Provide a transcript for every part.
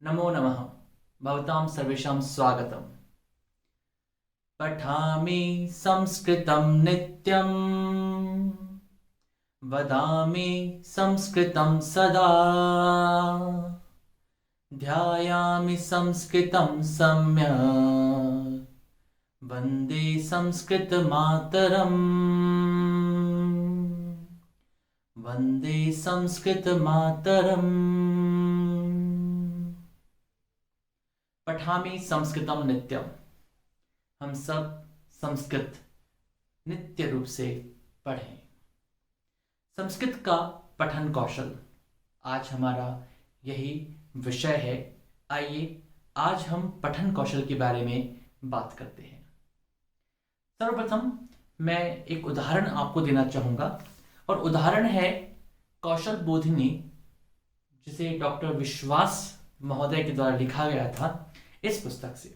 नमो नमः। भवतां सर्वेषां स्वागतम्। पठामि संस्कृतं नित्यं, वदामि संस्कृतं सदा, ध्यायामि संस्कृतं सम्यक्, वन्दे संस्कृतमातरम्, वन्दे संस्कृतमातरम्। पठामि संस्कृतम नित्यम। हम सब संस्कृत नित्य रूप से पढ़ें। संस्कृत का पठन कौशल आज हमारा यही विषय है। आइए आज हम पठन कौशल के बारे में बात करते हैं। सर्वप्रथम मैं एक उदाहरण आपको देना चाहूँगा और उदाहरण है कौशल बोधिनी, जिसे डॉक्टर विश्वास महोदय के द्वारा लिखा गया था इस पुस्तक से।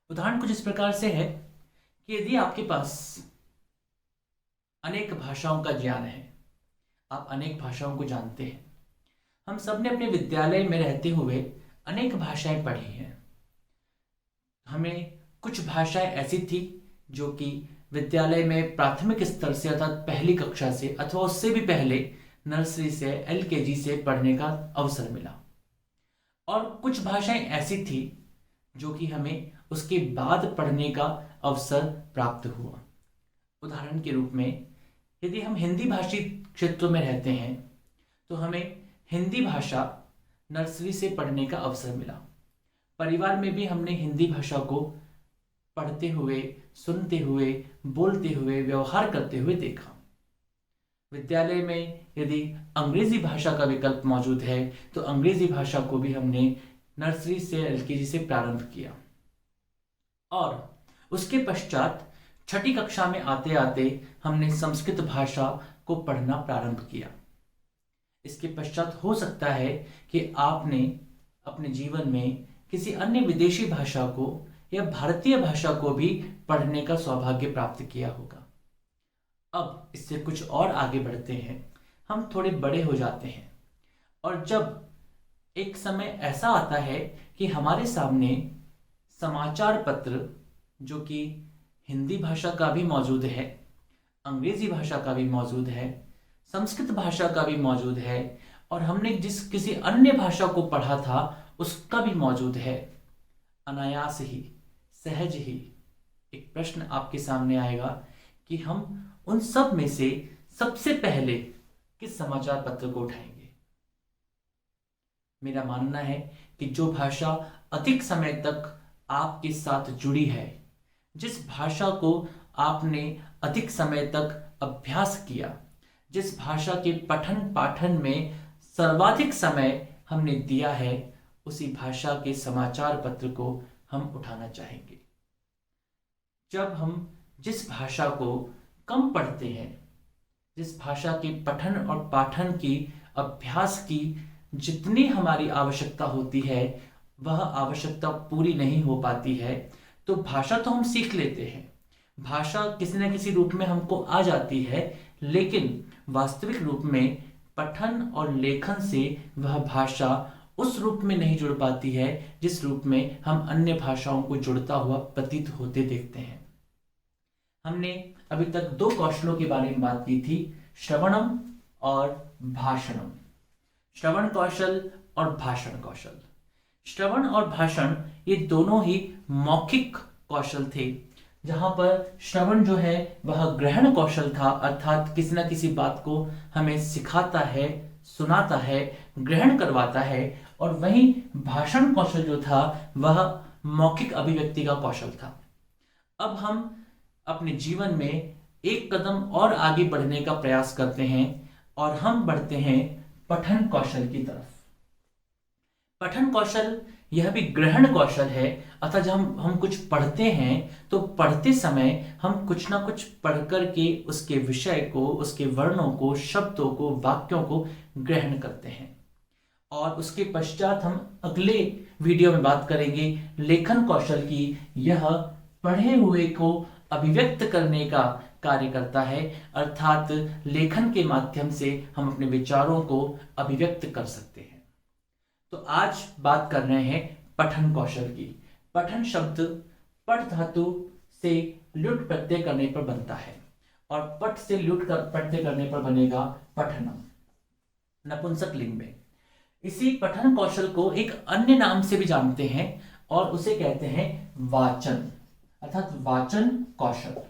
उदाहरण कुछ इस प्रकार से है कि यदि आपके पास अनेक भाषाओं का ज्ञान है, आप अनेक भाषाओं को जानते हैं। हम सब ने अपने विद्यालय में रहते हुए अनेक भाषाएं पढ़ी हैं। हमें कुछ भाषाएं ऐसी थी जो कि विद्यालय में प्राथमिक स्तर से अर्थात पहली कक्षा से अथवा उससे भी पहले नर्सरी से एलकेजी से पढ़ने का अवसर मिला, और कुछ भाषाएं ऐसी थी जो कि हमें उसके बाद पढ़ने का अवसर प्राप्त हुआ। उदाहरण के रूप में यदि हम हिंदी भाषी क्षेत्रों में रहते हैं तो हमें हिंदी भाषा नर्सरी से पढ़ने का अवसर मिला। परिवार में भी हमने हिंदी भाषा को पढ़ते हुए, सुनते हुए, बोलते हुए, व्यवहार करते हुए देखा। विद्यालय में यदि अंग्रेजी भाषा का विकल्प मौजूद है तो अंग्रेजी भाषा को भी हमने नर्सरी से एलकेजी से प्रारंभ किया, और उसके पश्चात छठी कक्षा में आते आते हमने संस्कृत भाषा को पढ़ना प्रारंभ किया। इसके पश्चात हो सकता है कि आपने अपने जीवन में किसी अन्य विदेशी भाषा को या भारतीय भाषा को भी पढ़ने का सौभाग्य प्राप्त किया होगा। अब इससे कुछ और आगे बढ़ते हैं, हम थोड़े बड़े हो जाते हैं, और जब एक समय ऐसा आता है कि हमारे सामने समाचार पत्र, जो कि हिंदी भाषा का भी मौजूद है, अंग्रेजी भाषा का भी मौजूद है, संस्कृत भाषा का भी मौजूद है, और हमने जिस किसी अन्य भाषा को पढ़ा था उसका भी मौजूद है, अनायास ही, सहज ही एक प्रश्न आपके सामने आएगा कि हम उन सब में से सबसे पहले किस समाचार पत्र को उठाएंगे। मेरा मानना है कि जो भाषा अधिक समय तक आपके साथ जुड़ी है, जिस भाषा को आपने अधिक समय तक अभ्यास किया, जिस भाषा के पठन पाठन में सर्वाधिक समय हमने दिया है, उसी भाषा के समाचार पत्र को हम उठाना चाहेंगे। जब हम जिस भाषा को कम पढ़ते हैं, जिस भाषा के पठन और पाठन की अभ्यास की जितनी हमारी आवश्यकता होती है वह आवश्यकता पूरी नहीं हो पाती है, तो भाषा तो हम सीख लेते हैं, भाषा किसी न किसी रूप में हमको आ जाती है, लेकिन वास्तविक रूप में पठन और लेखन से वह भाषा उस रूप में नहीं जुड़ पाती है जिस रूप में हम अन्य भाषाओं को जुड़ता हुआ प्रतीत होते देखते हैं। हमने अभी तक दो कौशलों के बारे में बात की थी, श्रवणम और भाषणम। श्रवण कौशल और भाषण कौशल। श्रवण और भाषण ये दोनों ही मौखिक कौशल थे, जहां पर श्रवण जो है वह ग्रहण कौशल था, अर्थात किसी न किसी बात को हमें सिखाता है, सुनाता है, ग्रहण करवाता है, और वहीं भाषण कौशल जो था वह मौखिक अभिव्यक्ति का कौशल था। अब हम अपने जीवन में एक कदम और आगे बढ़ने का प्रयास करते हैं और हम बढ़ते हैं पठन कौशल की तरफ। पठन कौशल यह भी ग्रहण कौशल है, अर्थात जब हम कुछ पढ़ते हैं तो पढ़ते समय हम कुछ ना कुछ पढ़ कर के उसके विषय को, उसके वर्णों को, शब्दों को, वाक्यों को ग्रहण करते हैं, और उसके पश्चात हम अगले वीडियो में बात करेंगे लेखन कौशल की। यह पढ़े हुए को अभिव्यक्त करने का कार्य करता है, अर्थात लेखन के माध्यम से हम अपने विचारों को अभिव्यक्त कर सकते हैं। तो आज बात कर रहे हैं पठन कौशल की। पठन शब्द पठ धातु से लुट प्रत्यय करने पर बनता है और पठ से लुट कर प्रत्यय करने पर बनेगा पठनम, नपुंसक लिंग में। इसी पठन कौशल को एक अन्य नाम से भी जानते हैं और उसे कहते हैं वाचन, अर्थात वाचन कौशल।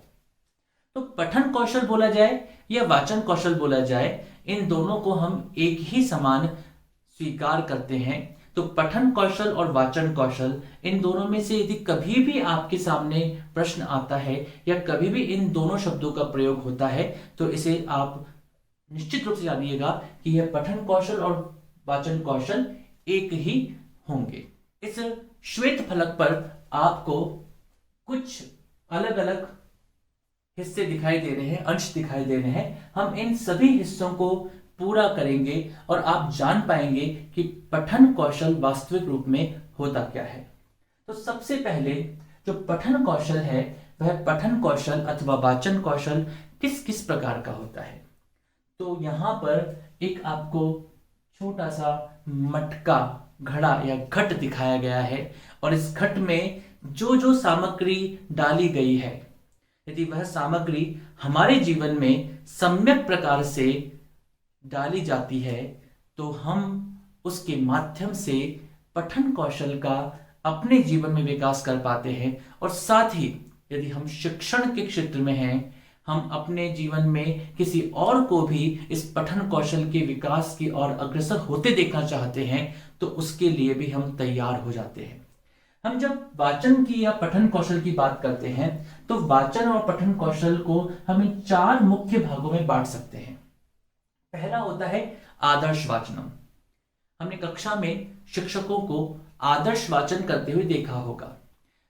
तो पठन कौशल बोला जाए या वाचन कौशल बोला जाए, इन दोनों को हम एक ही समान स्वीकार करते हैं। तो पठन कौशल और वाचन कौशल, इन दोनों में से यदि कभी भी आपके सामने प्रश्न आता है या कभी भी इन दोनों शब्दों का प्रयोग होता है, तो इसे आप निश्चित रूप से जानिएगा कि यह पठन कौशल और वाचन कौशल एक ही होंगे। इस श्वेत फलक पर आपको कुछ अलग अलग हिस्से दिखाई दे रहे हैं, अंश दिखाई दे रहे हैं। हम इन सभी हिस्सों को पूरा करेंगे और आप जान पाएंगे कि पठन कौशल वास्तविक रूप में होता क्या है। तो सबसे पहले जो पठन कौशल है, वह पठन कौशल अथवा वाचन कौशल किस किस प्रकार का होता है। तो यहां पर एक आपको छोटा सा मटका, घड़ा या घट दिखाया गया है और इस घट में जो जो सामग्री डाली गई है, यदि वह सामग्री हमारे जीवन में सम्यक प्रकार से डाली जाती है, तो हम उसके माध्यम से पठन कौशल का अपने जीवन में विकास कर पाते हैं। और साथ ही यदि हम शिक्षण के क्षेत्र में हैं, हम अपने जीवन में किसी और को भी इस पठन कौशल के विकास की ओर अग्रसर होते देखना चाहते हैं, तो उसके लिए भी हम तैयार हो जाते हैं। हम जब वाचन की या पठन कौशल की बात करते हैं, तो वाचन और पठन कौशल को हम इन 4 मुख्य भागों में बांट सकते हैं। पहला होता है आदर्श वाचनम। हमने कक्षा में शिक्षकों को आदर्श वाचन करते हुए देखा होगा।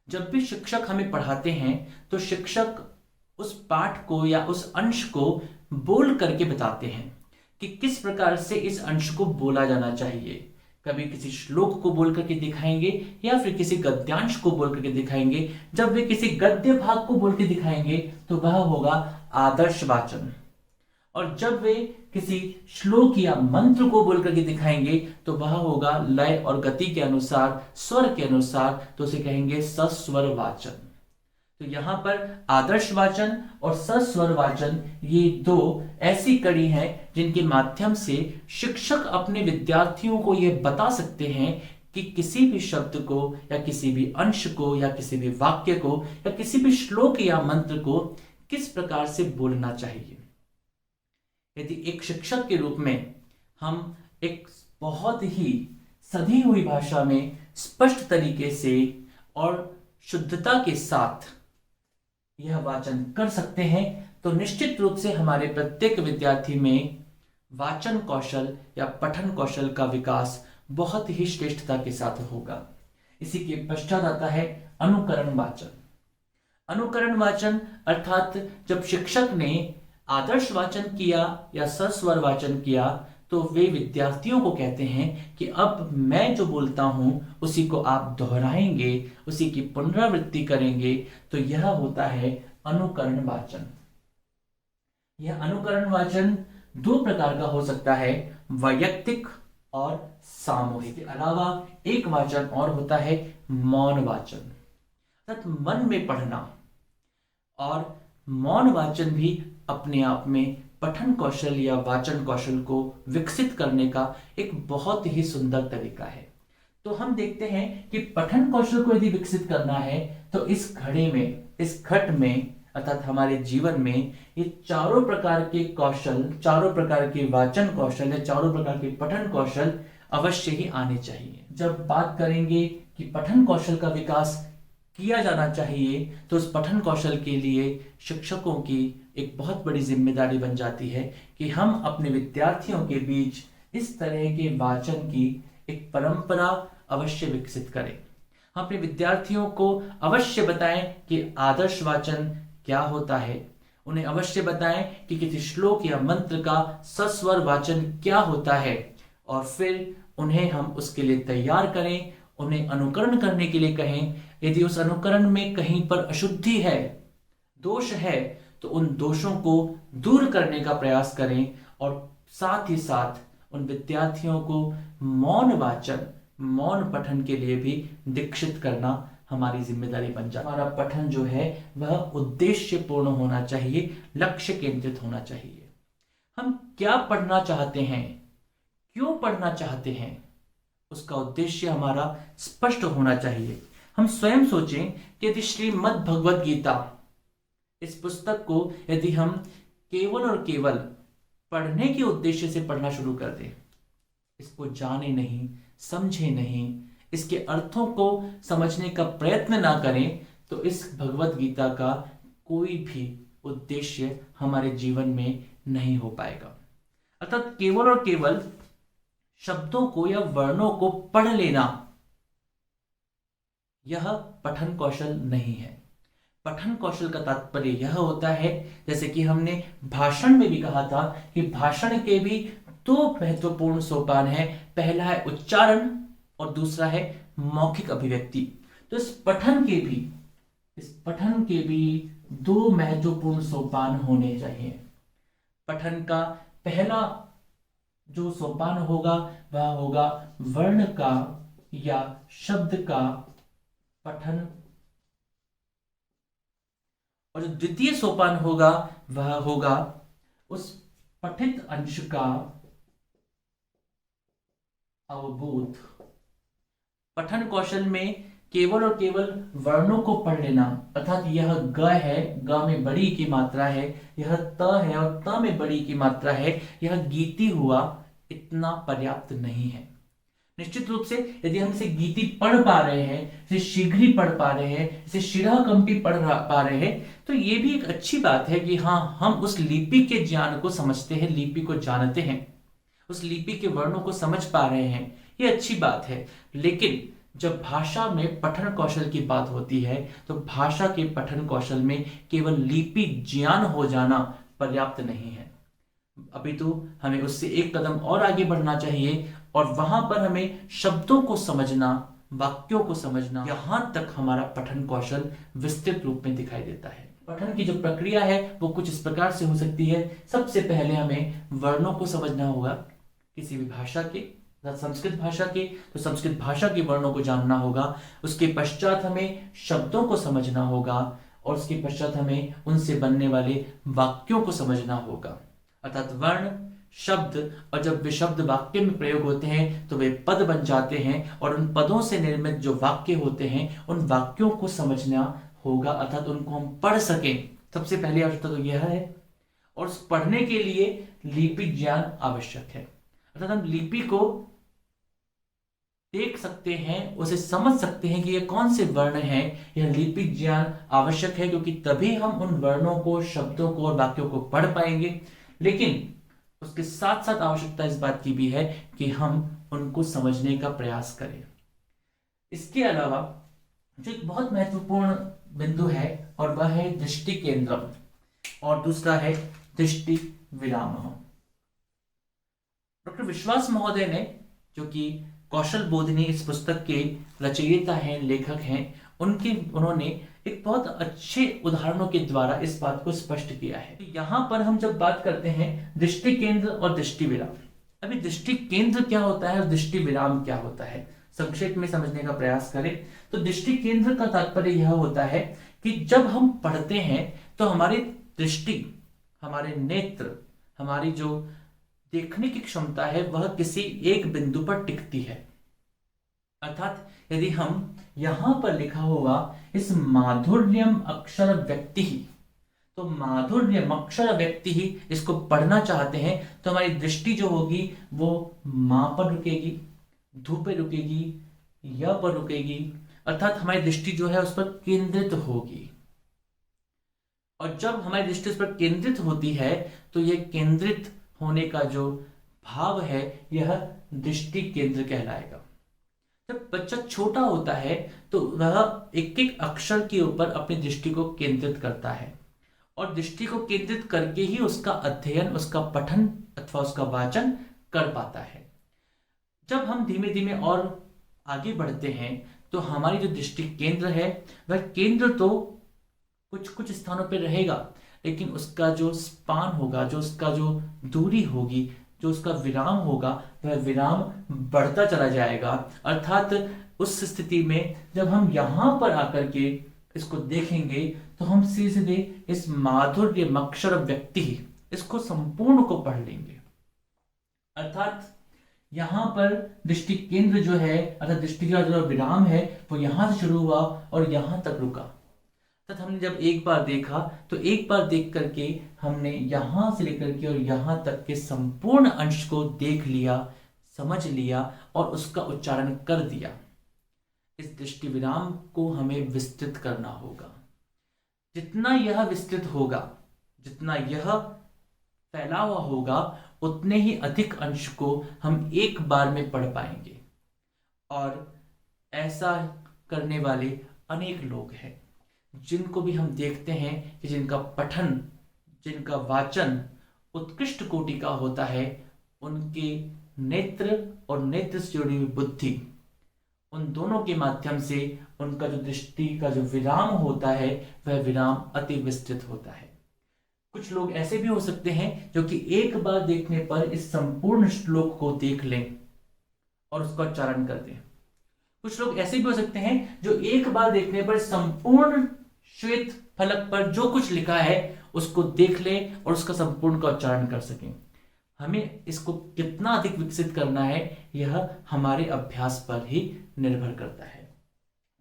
जब भी शिक्षक हमें पढ़ाते हैं, तो शिक्षक उस पाठ को या उस अंश को बोल करके बताते हैं कि किस प्रकार से इस अंश को बोला जाना चाहिए। कभी किसी श्लोक को बोल करके दिखाएंगे या फिर किसी गद्यांश को बोल करके दिखाएंगे। जब वे किसी गद्य भाग को बोल के दिखाएंगे, तो वह होगा आदर्श वाचन। और जब वे किसी श्लोक या मंत्र को बोल करके दिखाएंगे, तो वह होगा लय और गति के अनुसार, स्वर के अनुसार, तो उसे कहेंगे सस्वर वाचन। तो यहां पर आदर्श वाचन और सस्वर वाचन, ये 2 ऐसी कड़ी हैं जिनके माध्यम से शिक्षक अपने विद्यार्थियों को यह बता सकते हैं कि किसी भी शब्द को या किसी भी अंश को या किसी भी वाक्य को या किसी भी श्लोक या मंत्र को किस प्रकार से बोलना चाहिए। यदि एक शिक्षक के रूप में हम एक बहुत ही सधी हुई भाषा में स्पष्ट तरीके से और शुद्धता के साथ यह वाचन कर सकते हैं, तो निश्चित रूप से हमारे प्रत्येक विद्यार्थी में वाचन कौशल या पठन कौशल का विकास बहुत ही श्रेष्ठता के साथ होगा। इसी के पश्चात आता है अनुकरण वाचन। अनुकरण वाचन अर्थात जब शिक्षक ने आदर्श वाचन किया या सस्वर वाचन किया, तो वे विद्यार्थियों को कहते हैं कि अब मैं जो बोलता हूं उसी को आप दोहराएंगे, उसी की पुनरावृत्ति करेंगे। तो यह होता है अनुकरण वाचन। यह अनुकरण वाचन 2 प्रकार का हो सकता है, वैयक्तिक और सामूहिक। के अलावा एक वाचन और होता है मौन वाचन, अर्थात मन में पढ़ना। और मौन वाचन भी अपने आप में पठन कौशल या वाचन कौशल को विकसित करने का एक बहुत ही सुंदर तरीका है। तो हम देखते हैं कि पठन कौशल को यदि विकसित करना है, तो इस घड़े में, इस घट में, अर्थात हमारे जीवन में ये 4 प्रकार के कौशल, 4 प्रकार के वाचन कौशल या 4 प्रकार के पठन कौशल अवश्य ही आने चाहिए। जब बात करेंगे कि पठन कौशल का विकास किया जाना चाहिए, तो उस पठन कौशल के लिए शिक्षकों की एक बहुत बड़ी जिम्मेदारी बन जाती है कि हम अपने विद्यार्थियों के बीच इस तरह के वाचन की एक परंपरा अवश्य विकसित करें। हम अपने विद्यार्थियों को अवश्य बताएं कि आदर्श वाचन क्या होता है, उन्हें अवश्य बताएं कि किसी श्लोक या मंत्र का सस्वर वाचन क्या होता है, और फिर उन्हें हम उसके लिए तैयार करें, उन्हें अनुकरण करने के लिए कहें। यदि उस अनुकरण में कहीं पर अशुद्धि है, दोष है, तो उन दोषों को दूर करने का प्रयास करें और साथ ही साथ उन विद्यार्थियों को मौन वाचन मौन पठन के लिए भी दीक्षित करना हमारी जिम्मेदारी बन जाए। हमारा पठन जो है वह उद्देश्यपूर्ण होना चाहिए, लक्ष्य केंद्रित होना चाहिए। हम क्या पढ़ना चाहते हैं, क्यों पढ़ना चाहते हैं, उसका उद्देश्य हमारा स्पष्ट होना चाहिए। हम स्वयं सोचें कि यदि श्रीमद् भगवद गीता, इस पुस्तक को यदि हम केवल और केवल पढ़ने के उद्देश्य से पढ़ना शुरू कर दें, इसको जाने नहीं, समझे नहीं, इसके अर्थों को समझने का प्रयत्न ना करें, तो इस भगवद गीता का कोई भी उद्देश्य हमारे जीवन में नहीं हो पाएगा। अर्थात केवल और केवल शब्दों को या वर्णों को पढ़ लेना यह पठन कौशल नहीं है। पठन कौशल का तात्पर्य यह होता है, जैसे कि हमने भाषण में भी कहा था कि भाषण के भी दो महत्वपूर्ण सोपान है, पहला है उच्चारण और दूसरा है मौखिक अभिव्यक्ति। तो इस पठन के भी दो महत्वपूर्ण सोपान होने चाहिए। पठन का पहला जो सोपान होगा वह होगा वर्ण का या शब्द का पठन, और जो द्वितीय सोपान होगा वह होगा उस पठित अंश का अवबोध। पठन कौशल में केवल और केवल वर्णों को पढ़ लेना, अर्थात यह ग है, ग में बड़ी की मात्रा है, यह त है और त में बड़ी की मात्रा है, यह गीति हुआ, इतना पर्याप्त नहीं है। निश्चित रूप से यदि हम इसे गीति पढ़ पा रहे हैं, इसे शीघ्र पढ़ पा रहे हैं, इसे शिराकंपी पढ़ पा रहे हैं, तो ये भी एक अच्छी बात है कि हाँ, हम उस लिपि के ज्ञान को समझते हैं, लिपि को जानते हैं, उस लिपि के वर्णों को समझ पा रहे हैं, ये अच्छी बात है। लेकिन जब भाषा में पठन कौशल की बात होती है, तो भाषा के पठन कौशल में केवल लिपि ज्ञान हो जाना पर्याप्त नहीं है। अभी तो हमें उससे एक कदम और आगे बढ़ना चाहिए, और वहां पर हमें शब्दों को समझना, वाक्यों को समझना, यहां तक हमारा पठन कौशल विस्तृत रूप में दिखाई देता है। पठन की जो प्रक्रिया है वो कुछ इस प्रकार से हो सकती है। सबसे पहले हमें वर्णों को समझना होगा, किसी भी भाषा के, संस्कृत भाषा के, तो संस्कृत भाषा के वर्णों को जानना होगा। उसके पश्चात हमें शब्दों को समझना होगा, और उसके पश्चात हमें उनसे बनने वाले वाक्यों को समझना होगा। अर्थात वर्ण, शब्द, और जब वे शब्द वाक्य में प्रयोग होते हैं तो वे पद बन जाते हैं, और उन पदों से निर्मित जो वाक्य होते हैं उन वाक्यों को समझना होगा, अर्थात उनको हम पढ़ सकें। सबसे पहली आवश्यकता तो यह है, और उस पढ़ने के लिए लिपि ज्ञान आवश्यक है। अर्थात हम लिपि को देख सकते हैं, उसे समझ सकते हैं कि ये कौन से वर्ण हैं, यह लिपि ज्ञान आवश्यक है, क्योंकि तभी हम उन वर्णों को, शब्दों को और वाक्यों को पढ़ पाएंगे। लेकिन उसके साथ साथ आवश्यकता इस बात की भी है कि हम उनको समझने का प्रयास करें। इसके अलावा जो एक बहुत महत्वपूर्ण बिंदु है, और वह है दृष्टि केंद्रम, और दूसरा है दृष्टि विराम। डॉक्टर विश्वास महोदय ने, जो कि कौशल बोधिनी इस पुस्तक के रचयिता हैं, लेखक हैं, उन्होंने एक बहुत अच्छे उदाहरणों के द्वारा इस बात को स्पष्ट किया है। यहां पर हम जब बात करते हैं दृष्टि केंद्र और दृष्टि विराम, अभी दृष्टि केंद्र क्या होता है और दृष्टि विराम क्या होता है, संक्षेप में समझने का प्रयास करें तो दृष्टि केंद्र का तात्पर्य यह होता है कि जब हम पढ़ते हैं तो हमारी दृष्टि, हमारे नेत्र, हमारी जो देखने की क्षमता है वह किसी एक बिंदु पर टिकती है। अर्थात यदि हम यहां पर लिखा हुआ इस माधुर्यम अक्षर व्यक्ति ही, तो माधुर्यम अक्षर व्यक्ति ही इसको पढ़ना चाहते हैं, तो हमारी दृष्टि जो होगी वो मां पर रुकेगी, धू पे रुकेगी, य पर रुकेगी, अर्थात हमारी दृष्टि जो है उस पर केंद्रित होगी। और जब हमारी दृष्टि उस पर केंद्रित होती है तो यह केंद्रित होने का जो भाव है यह दृष्टि केंद्र कहलाएगा। जब बच्चा छोटा होता है तो वह एक एक अक्षर के ऊपर अपनी दृष्टि को केंद्रित करता है, और दृष्टि को केंद्रित करके ही उसका अध्ययन, उसका पठन अथवा उसका वाचन कर पाता है। जब हम धीमे धीमे और आगे बढ़ते हैं तो हमारी जो दृष्टि केंद्र है वह केंद्र तो कुछ कुछ स्थानों पर रहेगा, लेकिन उसका जो स्पान होगा, जो उसका जो दूरी होगी जो उसका विराम होगा वह विराम बढ़ता चला जाएगा। अर्थात उस स्थिति में जब हम यहां पर आकर के इसको देखेंगे तो हम सीधे इस माधुर्य मक्षर व्यक्ति इसको संपूर्ण को पढ़ लेंगे। अर्थात यहां पर दृष्टि केंद्र जो है, अर्थात दृष्टि का जो विराम है वो यहां से शुरू हुआ और यहां तक रुका। अर्थात हमने जब एक बार देखा तो एक बार देख करके हमने यहां से लेकर के और यहां तक के संपूर्ण अंश को देख लिया, समझ लिया और उसका उच्चारण कर दिया। इस दृष्टि विराम को हमें विस्तृत करना होगा। जितना यह विस्तृत होगा, जितना यह फैला हुआ होगा, उतने ही अधिक अंश को हम एक बार में पढ़ पाएंगे। और ऐसा करने वाले अनेक लोग हैं जिनको भी हम देखते हैं कि जिनका पठन, जिनका वाचन उत्कृष्ट कोटि का होता है, उनके नेत्र और नेत्र से जुड़ी हुई बुद्धि, उन दोनों के माध्यम से उनका जो दृष्टि का जो विराम होता है वह विराम अति विस्तृत होता है। कुछ लोग ऐसे भी हो सकते हैं जो कि एक बार देखने पर इस संपूर्ण श्लोक को देख लें और उसका उच्चारण कर दें। कुछ लोग ऐसे भी हो सकते हैं जो एक बार देखने पर संपूर्ण श्वेत फलक पर जो कुछ लिखा है उसको देख लें और उसका संपूर्ण का उच्चारण कर सकें। हमें इसको कितना अधिक विकसित करना है यह हमारे अभ्यास पर ही निर्भर करता है।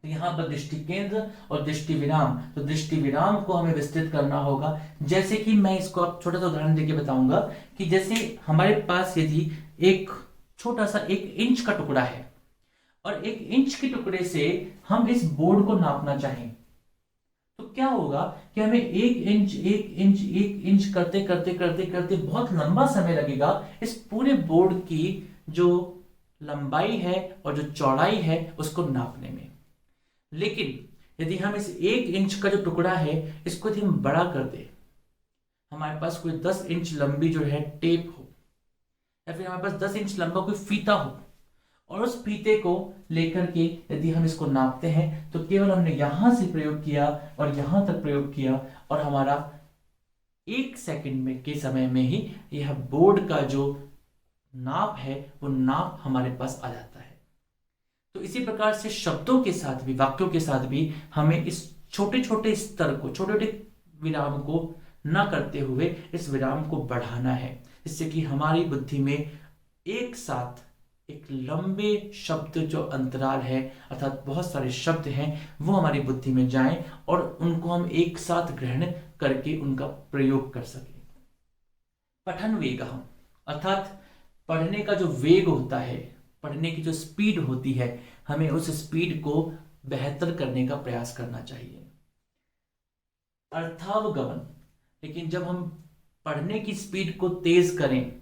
तो यहाँ पर दृष्टि केंद्र और दृष्टि विराम, तो दृष्टि विराम को हमें विस्तृत करना होगा। जैसे कि मैं इसको आप छोटा सा उदाहरण देके बताऊंगा कि जैसे हमारे पास यदि एक छोटा सा 1 इंच का टुकड़ा है और 1 इंच के टुकड़े से हम इस बोर्ड को नापना चाहें तो क्या होगा कि हमें 1 इंच 1 इंच 1 इंच करते करते करते करते बहुत लंबा समय लगेगा इस पूरे बोर्ड की जो लंबाई है और जो चौड़ाई है उसको नापने में। लेकिन यदि हम इस 1 इंच का जो टुकड़ा है इसको यदि हम बड़ा कर दे, हमारे पास कोई 10 इंच लंबी जो है टेप हो या फिर हमारे पास 10 इंच लंबा कोई फीता हो और उस फीते को लेकर के यदि हम इसको नापते हैं तो केवल हमने यहां से प्रयोग किया और यहां तक प्रयोग किया और हमारा 1 सेकंड में के समय में ही यह बोर्ड का जो नाप है वो नाप हमारे पास आ जाता है। तो इसी प्रकार से शब्दों के साथ भी, वाक्यों के साथ भी हमें इस छोटे छोटे स्तर को, छोटे छोटे विराम को न करते हुए इस विराम को बढ़ाना है, जिससे कि हमारी बुद्धि में एक साथ एक लंबे शब्द जो अंतराल है अर्थात बहुत सारे शब्द हैं वो हमारी बुद्धि में जाएं और उनको हम एक साथ ग्रहण करके उनका प्रयोग कर सकें। पठन वेग अर्थात पढ़ने का जो वेग होता है, पढ़ने की जो स्पीड होती है, हमें उस स्पीड को बेहतर करने का प्रयास करना चाहिए। अर्थावगमन, लेकिन जब हम पढ़ने की स्पीड को तेज करें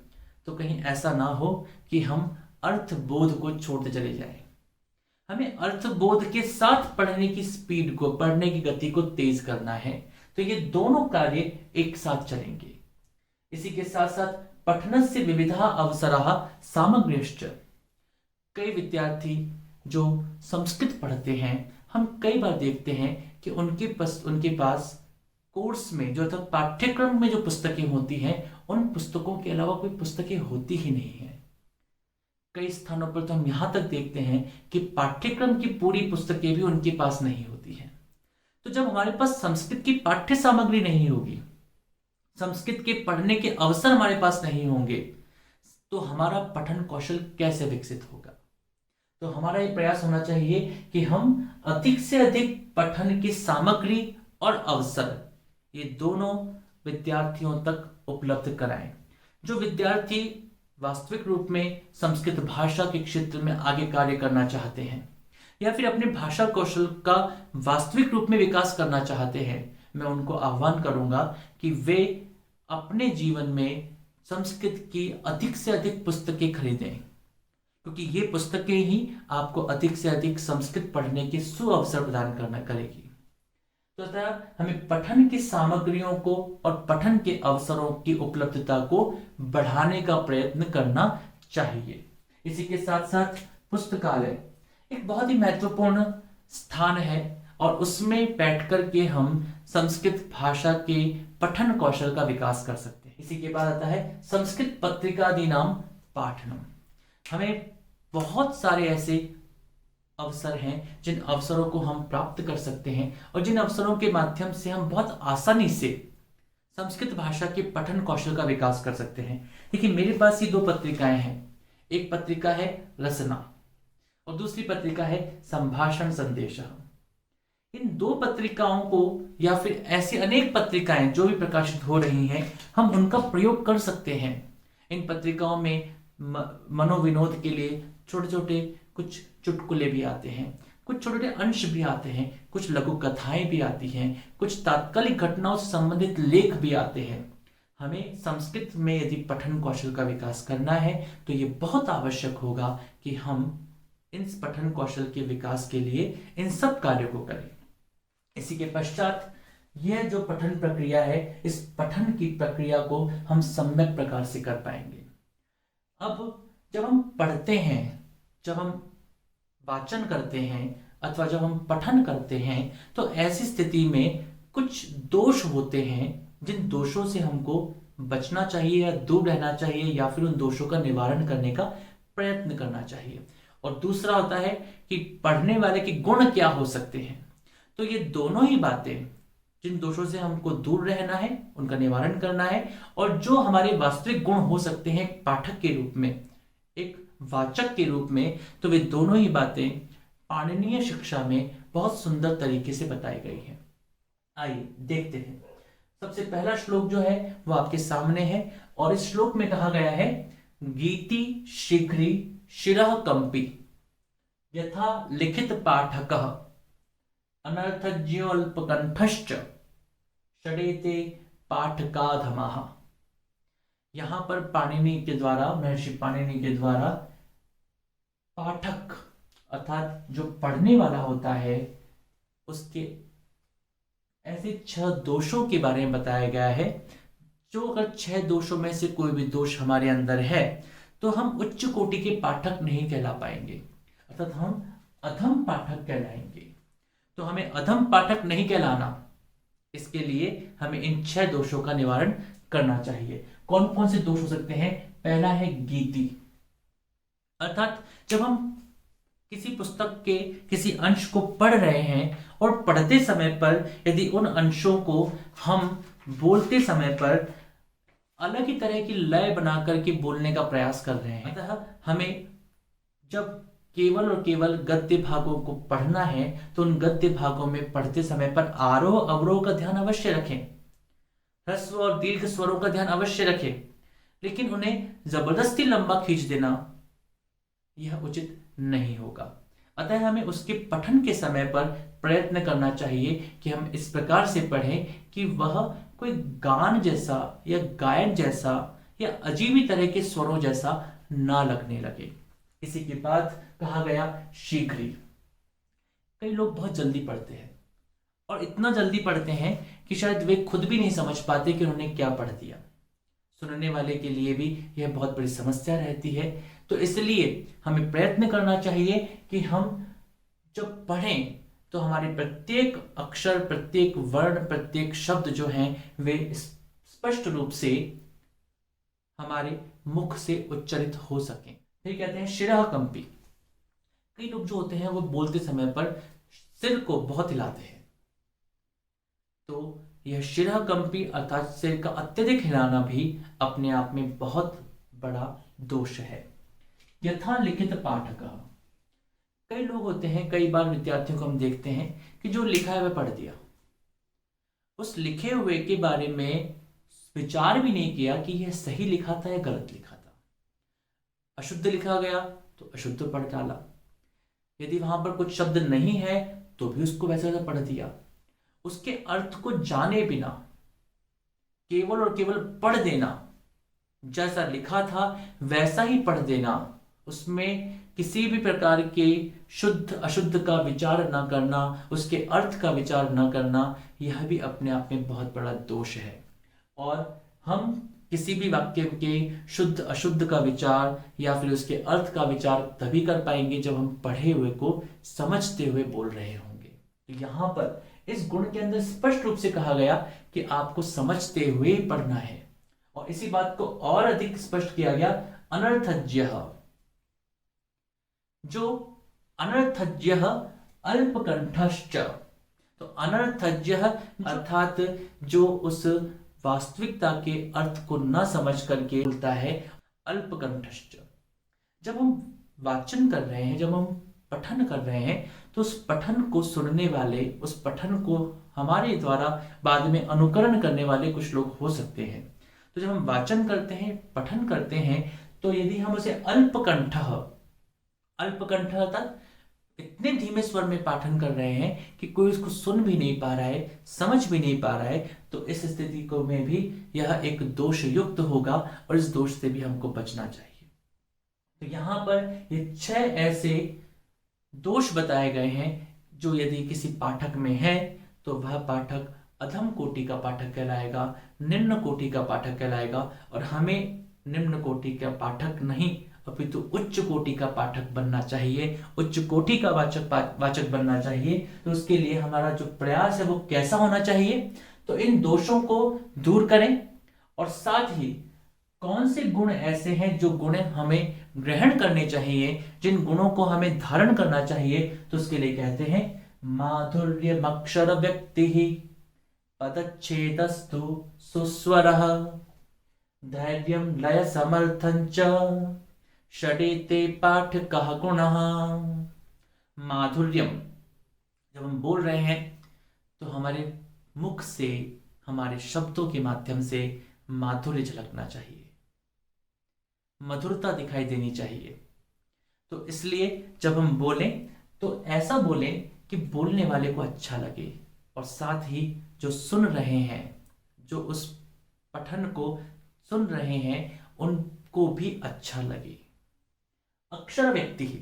तो कहीं ऐसा ना हो कि हम अर्थबोध को छोड़ते चले जाएं। हमें अर्थबोध के साथ पढ़ने की स्पीड को, पढ़ने की गति को तेज करना है। तो ये दोनों कार्य एक साथ चलेंगे। इसी के साथ साथ पठनस्य विविधा अवसरः सामग्र्यश्च, कई विद्यार्थी जो संस्कृत पढ़ते हैं हम कई बार देखते हैं कि उनके पास कोर्स में जो पाठ्यक्रम में जो पुस्तकें होती हैं उन पुस्तकों के अलावा कोई पुस्तकें होती ही नहीं है। कई स्थानों पर तो हम यहां तक देखते हैं कि पाठ्यक्रम की पूरी पुस्तकें भी उनके पास नहीं होती हैं। तो जब हमारे पास संस्कृत की पाठ्य सामग्री नहीं होगी, संस्कृत के पढ़ने के अवसर हमारे पास नहीं होंगे, तो हमारा पठन कौशल कैसे विकसित होगा। तो हमारा ये प्रयास होना चाहिए कि हम अधिक से अधिक पठन की सामग्री और अवसर ये दोनों विद्यार्थियों तक उपलब्ध कराएं। जो विद्यार्थी वास्तविक रूप में संस्कृत भाषा के क्षेत्र में आगे कार्य करना चाहते हैं या फिर अपने भाषा कौशल का वास्तविक रूप में विकास करना चाहते हैं, मैं उनको आह्वान करूंगा कि वे अपने जीवन में संस्कृत की अधिक से अधिक पुस्तकें खरीदें, क्योंकि ये पुस्तकें ही आपको अधिक से अधिक संस्कृत पढ़ने के सुअवसर प्रदान करेगी। तो हमें पठन की सामग्रियों को और पठन के अवसरों की उपलब्धता को बढ़ाने का प्रयत्न करना चाहिए। इसी के साथ साथ पुस्तकालय एक बहुत ही महत्वपूर्ण स्थान है और उसमें बैठ कर के हम संस्कृत भाषा के पठन कौशल का विकास कर सकते हैं। इसी के बाद आता है संस्कृत पत्रिकादीनाम पाठनम। हमें बहुत सारे ऐसे अवसर हैं जिन अवसरों को हम प्राप्त कर सकते हैं और जिन अवसरों के माध्यम से हम बहुत आसानी से संस्कृत भाषा के पठन कौशल का विकास कर सकते हैं। देखिए मेरे पास ये दो पत्रिकाएं हैं, एक पत्रिका है रसना और दूसरी पत्रिका है संभाषण संदेश। इन दो पत्रिकाओं को या फिर ऐसी अनेक पत्रिकाएं जो भी प्रकाशित हो रही हैं, हम उनका प्रयोग कर सकते हैं। इन पत्रिकाओं में मनोविनोद के लिए छोटे छोटे कुछ चुटकुले भी आते हैं, कुछ छोटे छोटे अंश भी आते हैं, कुछ लघु कथाएं भी आती हैं, कुछ तात्कालिक घटनाओं से संबंधित लेख भी आते हैं। हमें संस्कृत में यदि पठन कौशल का विकास करना है तो ये बहुत आवश्यक होगा कि हम इन पठन कौशल के विकास के लिए इन सब कार्यों को करें। इसी के पश्चात यह जो पठन प्रक्रिया है, इस पठन की प्रक्रिया को हम सम्यक प्रकार से कर पाएंगे। अब जब हम पढ़ते हैं, जब हम वाचन करते हैं अथवा जब हम पठन करते हैं तो ऐसी स्थिति में कुछ दोष होते हैं जिन दोषों से हमको बचना चाहिए या दूर रहना चाहिए या फिर उन दोषों का निवारण करने का प्रयत्न करना चाहिए। और दूसरा होता है कि पढ़ने वाले के गुण क्या हो सकते हैं। तो ये दोनों ही बातें, जिन दोषों से हमको दूर रहना है, उनका निवारण करना है, और जो हमारे वास्तविक गुण हो सकते हैं पाठक के रूप में, एक वाचक के रूप में, तो वे दोनों ही बातें पाणिनीय शिक्षा में बहुत सुंदर तरीके से बताई गई हैं। आइए देखते हैं। सबसे पहला श्लोक जो है वो आपके सामने है और इस श्लोक में कहा गया है गीति शीघ्री शिरः कंपी यथा लिखित पाठकः अनर्थज्ञोल्पकंठश्च षडेते पाठकाधमः। यहां पर पाणिनि के द्वारा, महर्षि पाणिनि के द्वारा पाठक अर्थात जो पढ़ने वाला होता है उसके ऐसे 6 दोषों के बारे में बताया गया है। जो अगर 6 दोषों में से कोई भी दोष हमारे अंदर है तो हम उच्च कोटि के पाठक नहीं कहला पाएंगे, अर्थात हम अधम पाठक कहलाएंगे। तो हमें अधम पाठक नहीं कहलाना, इसके लिए हमें इन 6 दोषों का निवारण करना चाहिए। कौन कौन से दोष हो सकते हैं? पहला है गीति, अर्थात जब हम किसी पुस्तक के किसी अंश को पढ़ रहे हैं और पढ़ते समय पर यदि उन अंशों को हम बोलते समय पर अलग ही तरह की लय बनाकर के बोलने का प्रयास कर रहे हैं, अतः हमें जब केवल और केवल गद्य भागों को पढ़ना है तो उन गद्य भागों में पढ़ते समय पर आरोह अवरोह का ध्यान अवश्य रखें, ह्रस्व और दीर्घ स्वरों का ध्यान अवश्य रखें, लेकिन उन्हें जबरदस्ती लंबा खींच देना यह उचित नहीं होगा। अतः हमें उसके पठन के समय पर प्रयत्न करना चाहिए कि हम इस प्रकार से पढ़ें कि वह कोई गान जैसा या गायन जैसा या अजीब ही तरह के स्वरों जैसा ना लगने लगे। इसी के बाद कहा गया शीघ्र। कई लोग बहुत जल्दी पढ़ते हैं और इतना जल्दी पढ़ते हैं कि शायद वे खुद भी नहीं समझ पाते कि उन्होंने क्या पढ़ दिया। सुनने वाले के लिए भी यह बहुत बड़ी समस्या रहती है। तो इसलिए हमें प्रयत्न करना चाहिए कि हम जब पढ़ें तो हमारे प्रत्येक अक्षर, प्रत्येक वर्ण, प्रत्येक शब्द जो हैं वे स्पष्ट रूप से हमारे मुख से उच्चारित हो सकें। फिर कहते हैं शिरः कंपी। कई लोग जो होते हैं वो बोलते समय पर सिर को बहुत हिलाते हैं, तो यह शिरः कंपी अर्थात सिर का अत्यधिक हिलाना भी अपने आप में बहुत बड़ा दोष है। यथा लिखित पाठक। कई लोग होते हैं, कई बार विद्यार्थियों को हम देखते हैं कि जो लिखा है वह पढ़ दिया, उस लिखे हुए के बारे में विचार भी नहीं किया कि यह सही लिखा था या गलत लिखा था। अशुद्ध लिखा गया तो अशुद्ध पढ़ डाला, यदि वहां पर कुछ शब्द नहीं है तो भी उसको वैसा वैसा पढ़ दिया। उसके अर्थ को जाने बिना केवल और केवल पढ़ देना, जैसा लिखा था वैसा ही पढ़ देना, उसमें किसी भी प्रकार के शुद्ध अशुद्ध का विचार न करना, उसके अर्थ का विचार न करना, यह भी अपने आप में बहुत बड़ा दोष है। और हम किसी भी वाक्य के शुद्ध अशुद्ध का विचार या फिर उसके अर्थ का विचार तभी कर पाएंगे जब हम पढ़े हुए को समझते हुए बोल रहे होंगे। तो यहाँ पर इस गुण के अंदर स्पष्ट रूप से कहा गया कि आपको समझते हुए पढ़ना है। और इसी बात को और अधिक स्पष्ट किया गया, अनर्थज्य, जो अनर्थज्य अल्पकंठश्च। तो अनर्थज्य अर्थात जो उस वास्तविकता के अर्थ को न समझ करके बोलता है, अल्पकंठश्च। जब हम वाचन कर रहे हैं, जब हम पठन कर रहे हैं, तो उस पठन को सुनने वाले, उस पठन को हमारे द्वारा बाद में अनुकरण करने वाले कुछ लोग हो सकते हैं। तो जब हम वाचन करते हैं, पठन करते हैं, तो यदि हम उसे अल्पकंठ, अल्पकंठ अर्थात इतने धीमे स्वर में पाठन कर रहे हैं कि कोई उसको सुन भी नहीं पा रहा है, समझ भी नहीं पा रहा है, तो इस स्थिति को में भी यह एक दोष युक्त होगा और इस दोष से भी हमको बचना चाहिए। तो यहां पर ये 6 ऐसे दोष बताए गए हैं जो यदि किसी पाठक में है तो वह पाठक अधम कोटि का पाठक कहलाएगा, निम्न कोटि का पाठक कहलाएगा। और हमें निम्न कोटि का पाठक नहीं अपितु उच्च कोटि का पाठक बनना चाहिए, उच्च कोटि का वाचक बनना चाहिए। तो उसके लिए हमारा जो प्रयास है वो कैसा होना चाहिए, तो इन दोषों को दूर करें और साथ ही कौन से गुण ऐसे हैं जो गुण हमें ग्रहण करने चाहिए, जिन गुणों को हमें धारण करना चाहिए, तो उसके लिए कहते हैं माधुर्यमक्षर व्यक्ति पदच्छेदस्तु सुस्वरः धैर्यं लय समर्थंच षडेते पाठकः गुणः। माधुर्यम, जब हम बोल रहे हैं तो हमारे मुख से, हमारे शब्दों के माध्यम से माधुर्य झलकना चाहिए, मधुरता दिखाई देनी चाहिए। तो इसलिए जब हम बोलें तो ऐसा बोलें कि बोलने वाले को अच्छा लगे और साथ ही जो सुन रहे हैं, जो उस पठन को सुन रहे हैं, उनको भी अच्छा लगे। अक्षर व्यक्ति ही,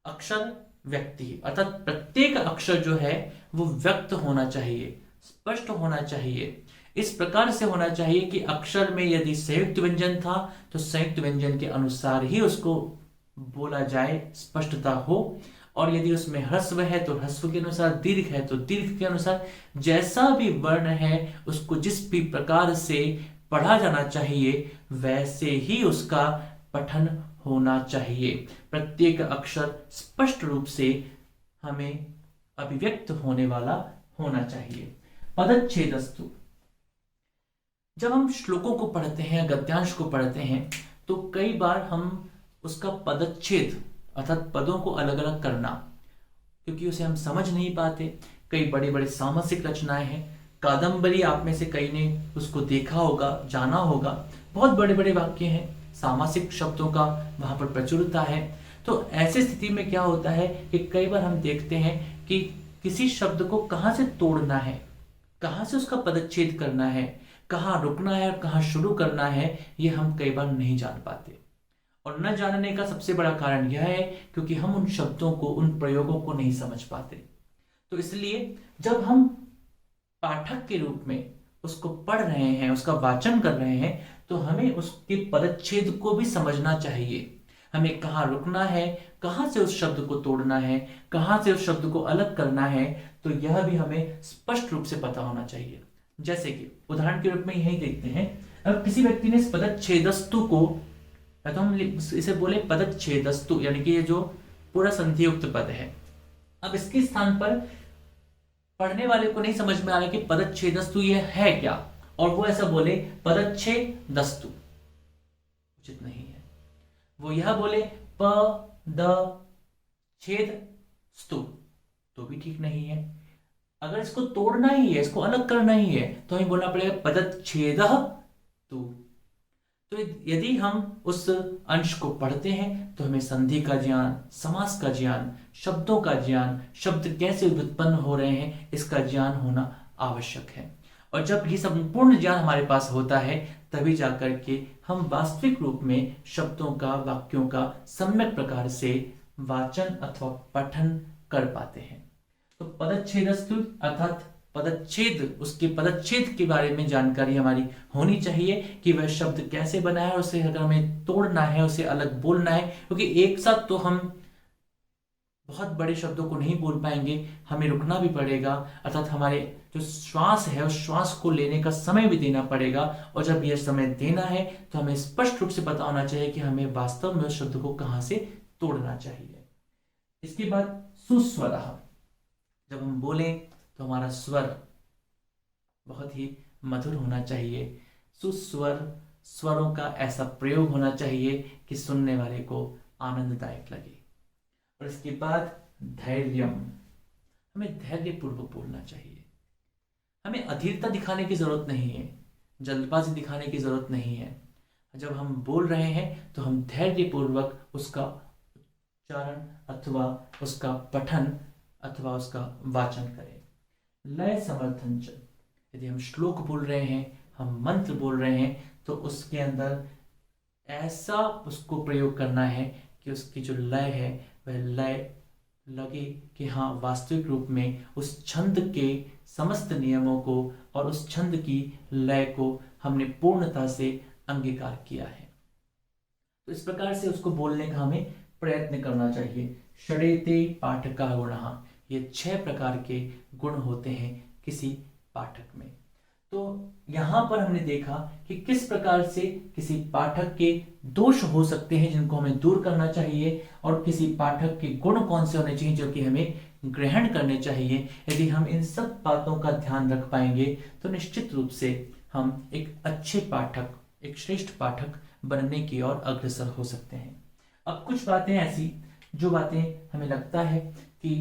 अक्षर व्यक्ति ही अर्थात प्रत्येक अक्षर जो है वो व्यक्त होना चाहिए, स्पष्ट होना चाहिए। इस प्रकार से होना चाहिए कि अक्षर में यदि संयुक्त व्यंजन था तो संयुक्त व्यंजन के अनुसार ही उसको बोला जाए, स्पष्टता हो। और यदि उसमें ह्रस्व है तो ह्रस्व के अनुसार, दीर्घ है तो दीर्घ के अनुसार, जैसा भी वर्ण है उसको जिस भी प्रकार से पढ़ा जाना चाहिए वैसे ही उसका पठन होना चाहिए। प्रत्येक अक्षर स्पष्ट रूप से हमें अभिव्यक्त होने वाला होना चाहिए। पदच्छेदस्तु, जब हम श्लोकों को पढ़ते हैं, गद्यांश को पढ़ते हैं, तो कई बार हम उसका पदच्छेद अर्थात पदों को अलग अलग करना, क्योंकि उसे हम समझ नहीं पाते। कई बड़ी बड़ी सामासिक रचनाएं हैं, कादंबरी आप में से कई ने उसको देखा होगा, जाना होगा, बहुत बड़े बड़े वाक्य हैं, सामासिक शब्दों का वहां पर प्रचुरता है। तो ऐसी स्थिति में क्या होता है कि कई बार हम देखते हैं कि किसी शब्द को कहां से तोड़ना है, कहां से उसका पदच्छेद करना है, कहां रुकना है और कहां शुरू करना है, ये हम कई बार नहीं जान पाते। और न जानने का सबसे बड़ा कारण यह है क्योंकि हम उन शब्दों को, उन प्रयोगों को नहीं समझ पाते। तो इसलिए जब हम पाठक के रूप में उसको पढ़ रहे हैं, उसका वाचन कर रहे हैं, तो हमें उसके पदच्छेद को भी समझना चाहिए। हमें कहाँ रुकना है, कहाँ से उस शब्द को तोड़ना है, कहाँ से उस शब्द को अलग करना है, तो यह भी हमें स्पष्ट रूप से पता होना चाहिए। जैसे कि उदाहरण के रूप में यही देखते हैं, अब किसी व्यक्ति ने इस पदच्छेदस्तु को, तो हम इसे बोले पदच्छेदस्तु, यानी कि ये जो पूरा संधियुक्त पद है। अब इसके स्थान पर पढ़ने वाले को नहीं समझ में आ रहा कि पदच्छेदस्तु ये है क्या, और वो ऐसा बोले पदच्छेदस्तु, उचित नहीं है। वो यह बोले पदच्छेदस्तु, तो भी ठीक नहीं है। अगर इसको तोड़ना ही है, इसको अलग करना ही है, तो हमें बोलना पड़ेगा पदच्छेदस्तु। तो यदि हम उस अंश को पढ़ते हैं तो हमें संधि का ज्ञान, समास का ज्ञान, शब्दों का ज्ञान, शब्द कैसे व्युत्पन्न हो रहे हैं, इसका ज्ञान होना आवश्यक है। और जब ये संपूर्ण ज्ञान हमारे पास होता है तभी जाकर के हम वास्तविक रूप में शब्दों का, वाक्यों का सम्यक प्रकार से वाचन अथवा पठन कर पाते हैं। तो पदच्छेदस्तु अर्थात पदच्छेद, उसके पदच्छेद के बारे में जानकारी हमारी होनी चाहिए कि वह शब्द कैसे बना है, उसे अगर हमें तोड़ना है, उसे अलग बोलना है, क्योंकि एक साथ तो हम बहुत बड़े शब्दों को नहीं बोल पाएंगे, हमें रुकना भी पड़ेगा, अर्थात हमारे जो श्वास है उस श्वास को लेने का समय भी देना पड़ेगा। और जब यह समय देना है तो हमें स्पष्ट रूप से पता होना चाहिए कि हमें वास्तव में उस शब्द को कहाँ से तोड़ना चाहिए। इसके बाद सुस्वर, जब हम बोलें तो हमारा स्वर बहुत ही मधुर होना चाहिए। सुस्वर, स्वरों का ऐसा प्रयोग होना चाहिए कि सुनने वाले को आनंददायक लगे। और इसके बाद धैर्यम, हमें धैर्यपूर्वक बोलना चाहिए। हमें अधीरता दिखाने की जरूरत नहीं है, जल्दबाजी दिखाने की जरूरत नहीं है। जब हम बोल रहे हैं तो हम धैर्यपूर्वक उसका उच्चारण अथवा उसका पठन अथवा उसका वाचन करें। लय समर्थन, यदि हम श्लोक बोल रहे हैं, हम मंत्र बोल रहे हैं, तो उसके अंदर ऐसा उसको प्रयोग करना है कि उसकी जो लय है वह लय लगे कि हाँ, वास्तविक रूप में उस छंद के समस्त नियमों को और उस छंद की लय को हमने पूर्णता से अंगीकार किया है। तो इस प्रकार से उसको बोलने का हमें प्रयत्न करना चाहिए। षडेते पाठका गुणः, ये 6 प्रकार के गुण होते हैं किसी पाठक में। तो यहां पर हमने देखा कि किस प्रकार से किसी पाठक के दोष हो सकते हैं जिनको हमें दूर करना चाहिए, और किसी पाठक के गुण कौन से होने चाहिए जो कि हमें ग्रहण करने चाहिए। यदि हम इन सब बातों का ध्यान रख पाएंगे तो निश्चित रूप से हम एक अच्छे पाठक, एक श्रेष्ठ पाठक बनने की ओर अग्रसर हो सकते हैं। अब कुछ बातें ऐसी जो बातें हमें लगता है कि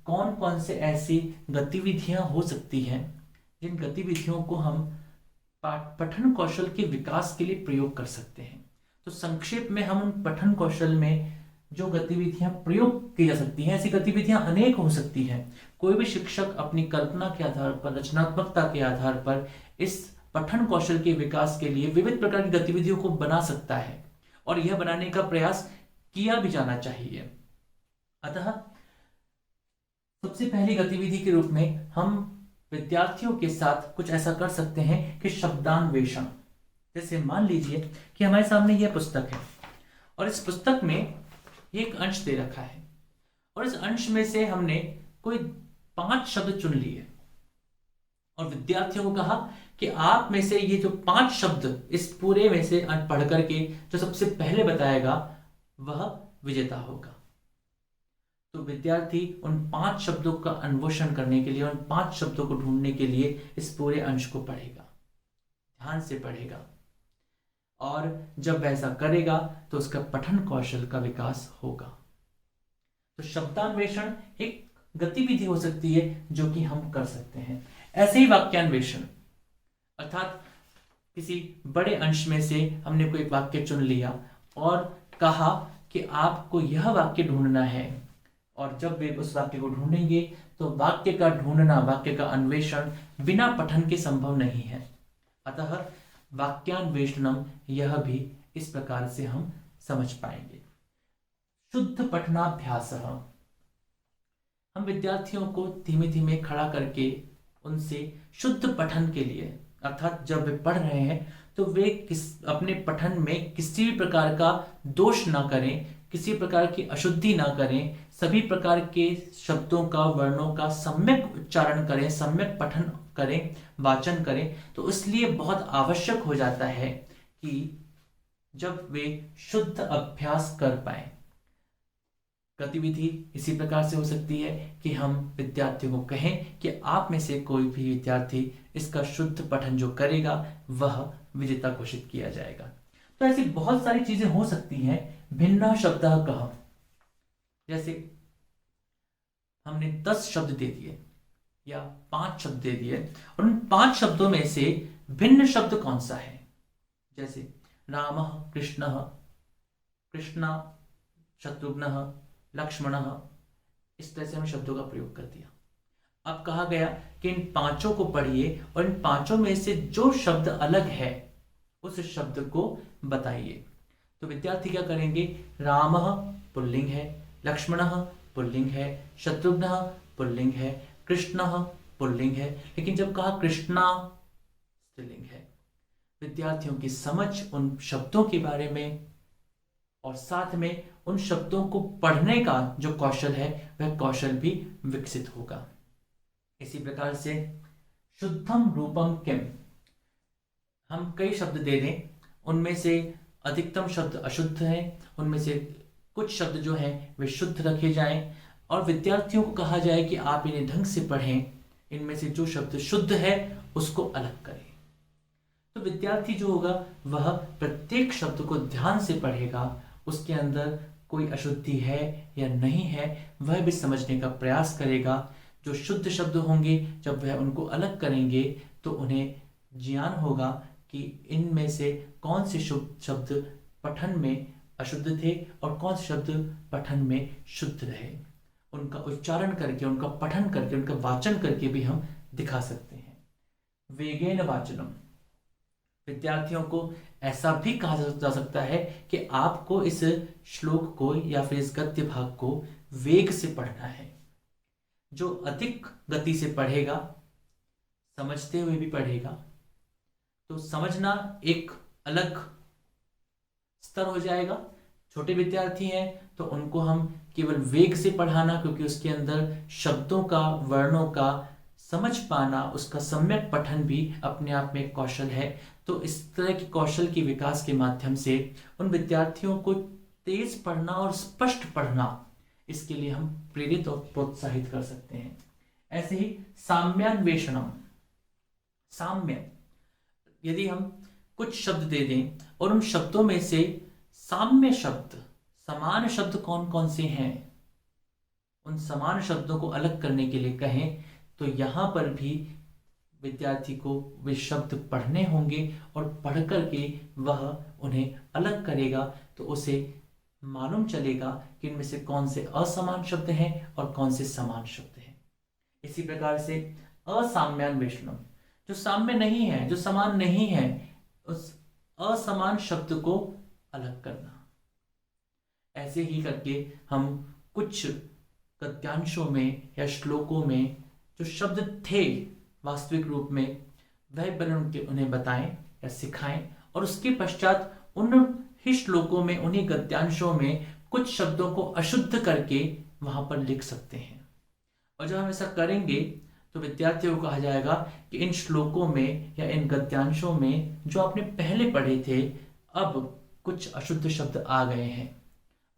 कौन कौन से ऐसी गतिविधियां हो सकती हैं जिन गतिविधियों को हम पठन कौशल के विकास के लिए प्रयोग कर सकते हैं। तो संक्षेप में हम उन पठन कौशल में जो गतिविधियां प्रयोग की जा सकती हैं, ऐसी गतिविधियां अनेक हो सकती हैं। कोई भी शिक्षक अपनी कल्पना के आधार पर, रचनात्मकता के आधार पर इस पठन कौशल के विकास के लिए विविध प्रकार की गतिविधियों को बना सकता है, और यह बनाने का प्रयास किया भी जाना चाहिए। अतः सबसे पहली गतिविधि के रूप में हम विद्यार्थियों के साथ कुछ ऐसा कर सकते हैं कि शब्दान्वेषण। जैसे मान लीजिए कि हमारे सामने यह पुस्तक है और इस पुस्तक में एक अंश दे रखा है, और इस अंश में से हमने कोई 5 शब्द चुन लिए और विद्यार्थियों को कहा कि आप में से ये जो 5 शब्द इस पूरे में से पढ़ करके जो सबसे पहले बताएगा वह विजेता होगा। तो विद्यार्थी उन 5 शब्दों का अन्वेषण करने के लिए, उन 5 शब्दों को ढूंढने के लिए इस पूरे अंश को पढ़ेगा, ध्यान से पढ़ेगा, और जब वैसा करेगा तो उसका पठन कौशल का विकास होगा। तो शब्दान्वेषण एक गतिविधि हो सकती है जो कि हम कर सकते हैं। ऐसे ही वाक्यान्वेषण, अर्थात किसी बड़े अंश में से हमने कोई वाक्य चुन लिया और कहा कि आपको यह वाक्य ढूंढना है, और जब वे उस वाक्य को ढूंढेंगे तो वाक्य का ढूंढना, वाक्य का अन्वेषण बिना पठन के संभव नहीं है। अतः वाक्यान्वेषणम, यह भी इस प्रकार से हम समझ पाएंगे। शुद्ध पठनाभ्यास, हम विद्यार्थियों को धीमे धीमे खड़ा करके उनसे शुद्ध पठन के लिए, अर्थात जब वे पढ़ रहे हैं तो वे अपने पठन में किसी भी प्रकार का दोष ना करें, किसी प्रकार की अशुद्धि ना करें, सभी प्रकार के शब्दों का, वर्णों का सम्यक उच्चारण करें, सम्यक पठन करें, वाचन करें। तो इसलिए बहुत आवश्यक हो जाता है कि जब वे शुद्ध अभ्यास कर पाए। गतिविधि इसी प्रकार से हो सकती है कि हम विद्यार्थियों को कहें कि आप में से कोई भी विद्यार्थी इसका शुद्ध पठन जो करेगा वह विजेता घोषित किया जाएगा। तो ऐसी बहुत सारी चीजें हो सकती हैं। भिन्न शब्दः कः, जैसे हमने 10 शब्द दे दिए या 5 शब्द दे दिए, और उन 5 शब्दों में से भिन्न शब्द कौन सा है। जैसे रामः, कृष्णः, कृष्णा, शत्रुघ्नः, लक्ष्मणः, इस तरह से हम शब्दों का प्रयोग कर दिया। अब कहा गया कि इन 5 को पढ़िए और इन 5 में से जो शब्द अलग है उस शब्द को बताइए। तो विद्यार्थी क्या करेंगे, रामः पुल्लिंग है, लक्ष्मणः पुल्लिंग है, शत्रुघ्नः पुल्लिंग है, कृष्णः पुल्लिंग है, लेकिन जब कहा कृष्णा स्त्रीलिंग है। विद्यार्थियों की समझ उन शब्दों के बारे में और साथ में उन शब्दों को पढ़ने का जो कौशल है वह कौशल भी विकसित होगा। इसी प्रकार से शुद्धम रूपम किम, हम कई शब्द दे दें, उनमें से अधिकतम शब्द अशुद्ध हैं, उनमें से कुछ शब्द जो हैं वे शुद्ध रखे जाएं और विद्यार्थियों को कहा जाए कि आप इन्हें ढंग से पढ़ें, इनमें से जो शब्द शुद्ध है उसको अलग करें। तो विद्यार्थी जो होगा वह प्रत्येक शब्द को ध्यान से पढ़ेगा, उसके अंदर कोई अशुद्धि है या नहीं है वह भी समझने का प्रयास करेगा। जो शुद्ध शब्द होंगे जब वह उनको अलग करेंगे तो उन्हें ज्ञान होगा कि इनमें से कौन से शुद्ध शब्द पठन में अशुद्ध थे और कौन से शब्द पठन में शुद्ध रहे। उनका उच्चारण करके, उनका पठन करके, उनका वाचन करके भी हम दिखा सकते हैं। वेगेन वाचनम, विद्यार्थियों को ऐसा भी कहा जा सकता है कि आपको इस श्लोक को या फिर इस गद्य भाग को वेग से पढ़ना है। जो अधिक गति से पढ़ेगा, समझते हुए भी पढ़ेगा, तो समझना एक अलग स्तर हो जाएगा। छोटे विद्यार्थी हैं तो उनको हम केवल वेग से पढ़ाना, क्योंकि उसके अंदर शब्दों का, वर्णों का समझ पाना, उसका सम्यक पठन भी अपने आप में एक कौशल है। तो इस तरह की कौशल के विकास के माध्यम से उन विद्यार्थियों को तेज पढ़ना और स्पष्ट पढ़ना, इसके लिए हम प्रेरित और प्रोत्साहित कर सकते हैं। ऐसे ही साम्यान्वेषणम, साम्य, यदि हम कुछ शब्द दे दें और उन शब्दों में से साम्य शब्द, समान शब्द कौन कौन से हैं, उन समान शब्दों को अलग करने के लिए कहें, तो यहां पर भी विद्यार्थी को वे शब्द पढ़ने होंगे और पढ़ करके वह उन्हें अलग करेगा, तो उसे मालूम चलेगा कि इनमें से कौन से असमान शब्द हैं और कौन से समान शब्द हैं। इसी प्रकार से असाम्यान्वेषणम, जो साम्य नहीं है, जो समान नहीं है, उस असमान शब्द को अलग करना। ऐसे ही करके हम कुछ गद्यांशों में या श्लोकों में जो शब्द थे वास्तविक रूप में वह बने उन्हें बताएं या सिखाएं, और उसके पश्चात उन ही श्लोकों में, उन्हीं गद्यांशों में कुछ शब्दों को अशुद्ध करके वहां पर लिख सकते हैं। और जब हम ऐसा करेंगे तो विद्यार्थियों को कहा जाएगा कि इन श्लोकों में या इन गद्यांशों में जो आपने पहले पढ़े थे, अब कुछ अशुद्ध शब्द आ गए हैं,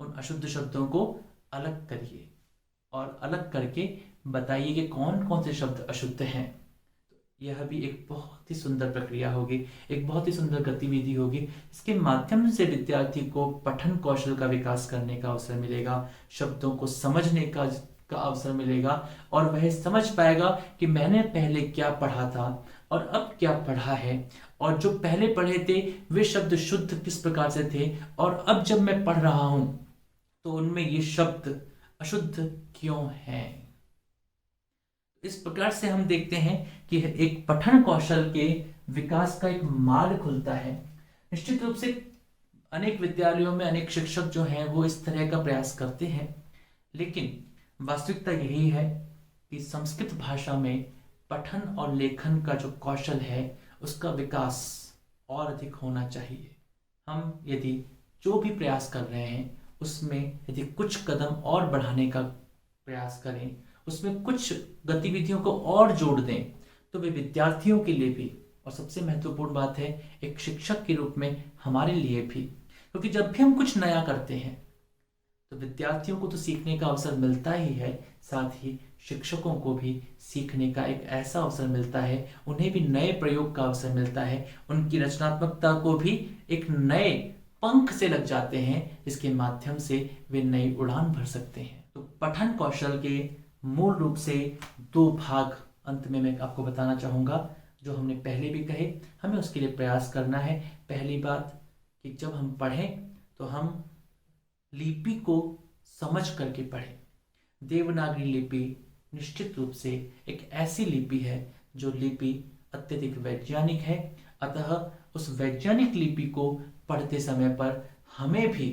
उन अशुद्ध शब्दों को अलग करिए और अलग करके बताइए कि कौन कौन से शब्द अशुद्ध हैं। यह भी एक बहुत ही सुंदर प्रक्रिया होगी, एक बहुत ही सुंदर गतिविधि होगी। इसके माध्यम से विद्यार्थी को पठन कौशल का विकास करने का अवसर मिलेगा, शब्दों को समझने का अवसर मिलेगा, और वह समझ पाएगा कि मैंने पहले क्या पढ़ा था और अब क्या पढ़ा है, और जो पहले पढ़े थे वे शब्द शुद्ध किस प्रकार से थे, और अब जब मैं पढ़ रहा हूं तो उनमें ये शब्द अशुद्ध क्यों हैं। इस प्रकार से हम देखते हैं कि एक पठन कौशल के विकास का एक मार्ग खुलता है। निश्चित रूप से अनेक विद्यालयों में अनेक शिक्षक जो हैं वो इस तरह का प्रयास करते हैं, लेकिन वास्तविकता यही है कि संस्कृत भाषा में पठन और लेखन का जो कौशल है उसका विकास और अधिक होना चाहिए। हम यदि जो भी प्रयास कर रहे हैं उसमें यदि कुछ कदम और बढ़ाने का प्रयास करें, उसमें कुछ गतिविधियों को और जोड़ दें, तो वे विद्यार्थियों के लिए भी, और सबसे महत्वपूर्ण बात है एक शिक्षक के रूप में हमारे लिए भी, क्योंकि जब भी हम कुछ नया करते हैं तो विद्यार्थियों को तो सीखने का अवसर मिलता ही है, साथ ही शिक्षकों को भी सीखने का एक ऐसा अवसर मिलता है, उन्हें भी नए प्रयोग का अवसर मिलता है, उनकी रचनात्मकता को भी एक नए पंख से लग जाते हैं जिसके माध्यम से वे नई उड़ान भर सकते हैं। तो पठन कौशल के मूल रूप से दो भाग अंत में मैं आपको बताना चाहूँगा, जो हमने पहले भी कहे, हमें उसके लिए प्रयास करना है। पहली बात कि जब हम पढ़ें तो हम लिपि को समझ करके पढ़ें। देवनागरी लिपि निश्चित रूप से एक ऐसी लिपि है जो लिपि अत्यधिक वैज्ञानिक है, अतः उस वैज्ञानिक लिपि को पढ़ते समय पर हमें भी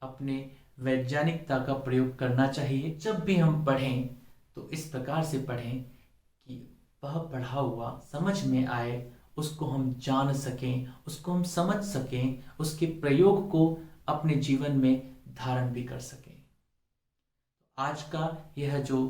अपने वैज्ञानिकता का प्रयोग करना चाहिए। जब भी हम पढ़ें तो इस प्रकार से पढ़ें कि वह पढ़ा हुआ समझ में आए, उसको हम जान सकें, उसको हम समझ सकें, उसके प्रयोग को अपने जीवन में धारण भी कर सकें। आज का यह जो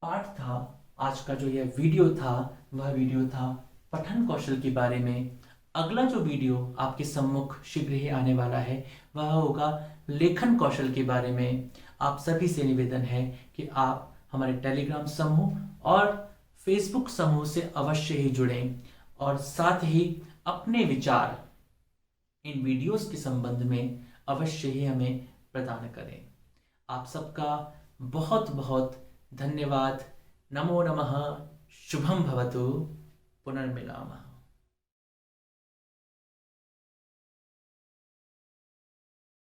पाठ था, आज का जो यह वीडियो था, वह वीडियो था पठन कौशल के बारे में। अगला जो वीडियो आपके सम्मुख शीघ्र ही आने वाला है वह होगा लेखन कौशल के बारे में। आप सभी से निवेदन है कि आप हमारे टेलीग्राम समूह और फेसबुक समूह से अवश्य ही जुड़ें और साथ ही अपने विचार इन वीडियोस के संबंध में अवश्य ही हमें प्रदान करें। आप सबका बहुत बहुत धन्यवाद। नमो नमः। शुभम भवतु। पुनर्मिलामः।